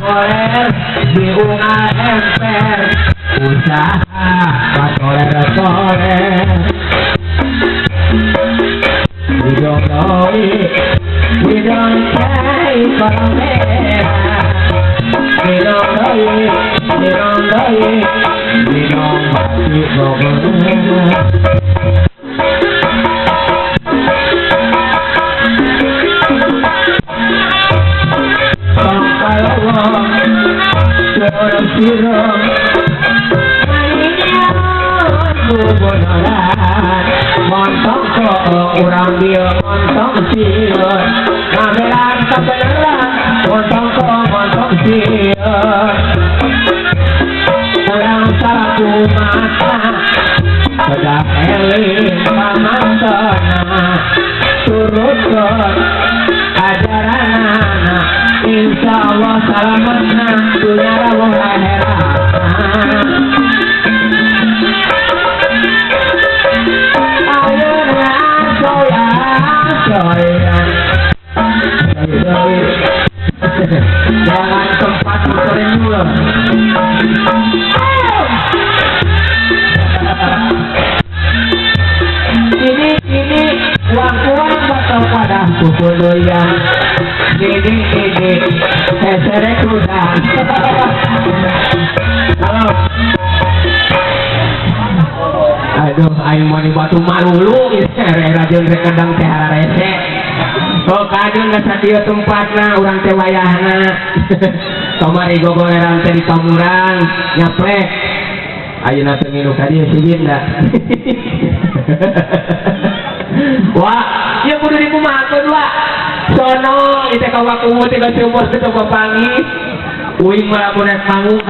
toler diungal emper usaha toler we don't know it, we don't try for we don't know it, we don't know it, we don't want it over. Montong kurang dia montong sieur ngabelan kebenaran montong sieur kurang salaku mata sudah eling pamantona turutkeun ajaranana insyaallah salametna dunya rawuh akhirat. Jangan tempat motorin dulu. Ini uang bakal pada pukul doyan. Ini serek udah. Halo. Aduh, aing mau batu malulu serek rajin rekedang teh rese. Oh kadang nggak sadio tempatna orang teh wayahna kamari gogoleran teh di pamurang nyaplek ayeuna teh ngilu ka dieu sieun da wah ieu kudu dikumahakeun wa sono ieu teh kawaku teh geus umur teh papangi uing mah bonek manggung